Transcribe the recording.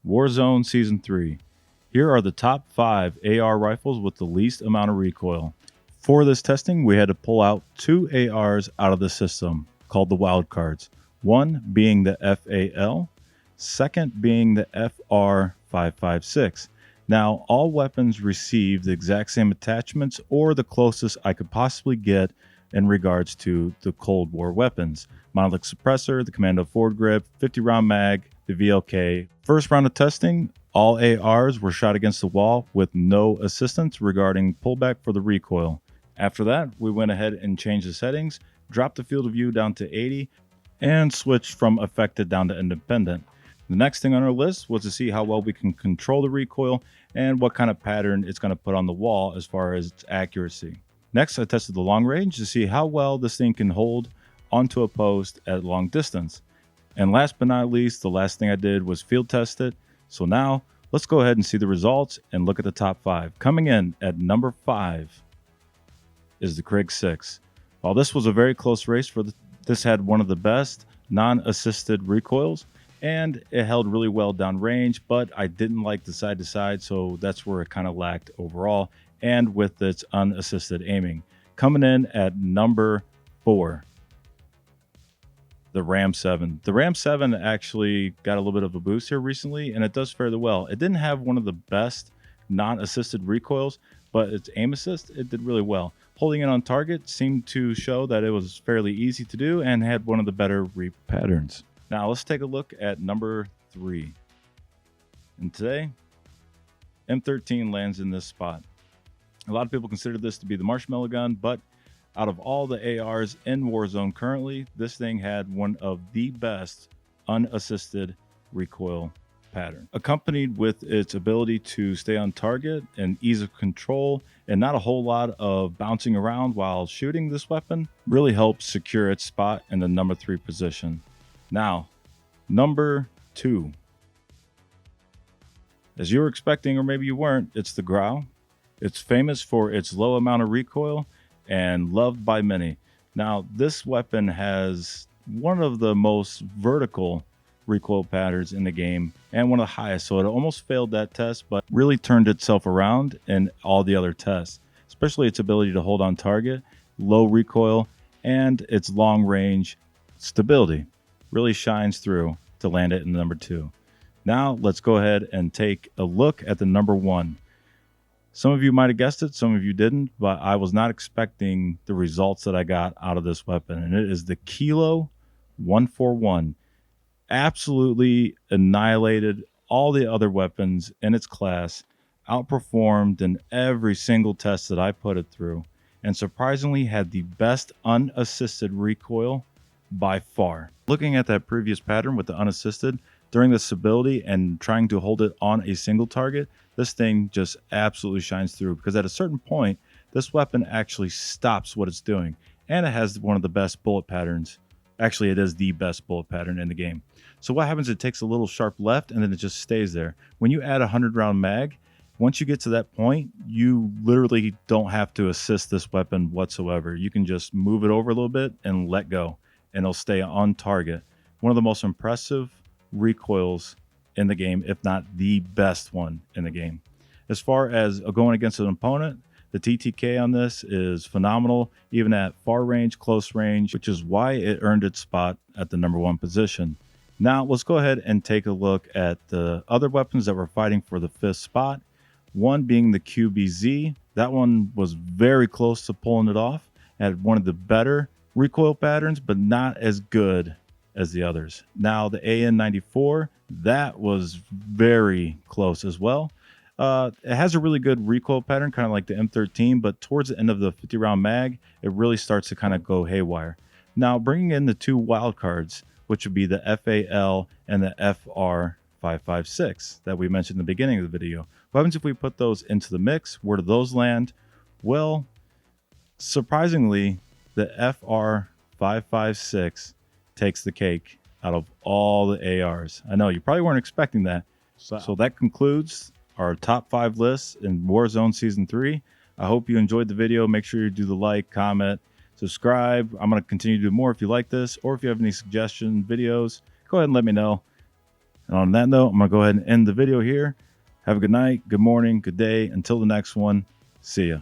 Warzone Season 3. Here are the top 5 AR rifles with the least amount of recoil. For this testing, we had to pull out 2 ARs out of the system, called the wildcards. One being the FAL, second being the FR556. Now, all weapons receive the exact same attachments or the closest I could possibly get in regards to the Cold War weapons. Monolithic suppressor, the Commando forward grip, 50 round mag, the VLK. First round of testing, all ARs were shot against the wall with no assistance regarding pullback for the recoil. After that, we went ahead and changed the settings, dropped the field of view down to 80, and switched from affected down to independent. The next thing on our list was to see how well we can control the recoil and what kind of pattern it's going to put on the wall as far as its accuracy. Next, I tested the long range to see how well this thing can hold onto a post at long distance. And last but not least, the last thing I did was field test it. So now, let's go ahead and see the results and look at the top 5. Coming in at number 5 is the Krig 6. While this was a very close race, this had one of the best non-assisted recoils, and it held really well downrange, but I didn't like the side to side, so that's where it kind of lacked overall, and with its unassisted aiming. Coming in at number 4, the Ram 7. The Ram 7 actually got a little bit of a boost here recently, and it does fairly well. It didn't have one of the best non-assisted recoils, but its aim assist, it did really well. Holding it on target seemed to show that it was fairly easy to do and had one of the better reap patterns. Now let's take a look at number 3. And today, M13 lands in this spot. A lot of people consider this to be the marshmallow gun, but out of all the ARs in Warzone currently, this thing had one of the best unassisted recoil pattern. Accompanied with its ability to stay on target and ease of control and not a whole lot of bouncing around while shooting, this weapon really helps secure its spot in the number 3 position. Now, number 2. As you were expecting, or maybe you weren't, it's the Grau. It's famous for its low amount of recoil and loved by many. Now, this weapon has one of the most vertical recoil patterns in the game and one of the highest, so it almost failed that test, but really turned itself around in all the other tests, especially its ability to hold on target, low recoil, and its long range stability really shines through to land it in number 2. Now let's go ahead and take a look at the number 1. Some of you might have guessed it, some of you didn't, but I was not expecting the results that I got out of this weapon, and it is the Kilo 141. Absolutely annihilated all the other weapons in its class, outperformed in every single test that I put it through, and surprisingly had the best unassisted recoil by far. Looking at that previous pattern with the unassisted, during the stability and trying to hold it on a single target, this thing just absolutely shines through, because at a certain point, this weapon actually stops what it's doing, and it has one of the best bullet patterns. Actually, it is the best bullet pattern in the game. So what happens, it takes a little sharp left and then it just stays there. When you add a 100-round mag, once you get to that point, you literally don't have to assist this weapon whatsoever. You can just move it over a little bit and let go, and it'll stay on target. One of the most impressive recoils in the game, if not the best one in the game. As far as going against an opponent, the TTK on this is phenomenal, even at far range, close range, which is why it earned its spot at the number 1 position. Now let's go ahead and take a look at the other weapons that were fighting for the 5th spot. One being the QBZ. That one was very close to pulling it off. Had one of the better recoil patterns, but not as good as the others. Now the AN94, that was very close as well. It has a really good recoil pattern, kind of like the M13, but towards the end of the 50 round mag, it really starts to kind of go haywire. Now bringing in the 2 wild cards, which would be the FAL and the FR556 that we mentioned in the beginning of the video. What happens if we put those into the mix? Where do those land? Well, surprisingly, the FR556 takes the cake out of all the ARs. I know you probably weren't expecting that. So that concludes our top 5 lists in Warzone Season 3. I hope you enjoyed the video. Make sure you do the like, comment, subscribe. I'm going to continue to do more if you like this, or if you have any suggestion videos, go ahead and let me know. And on that note, I'm going to go ahead and end the video here. Have a good night, good morning, good day. Until the next one, see ya.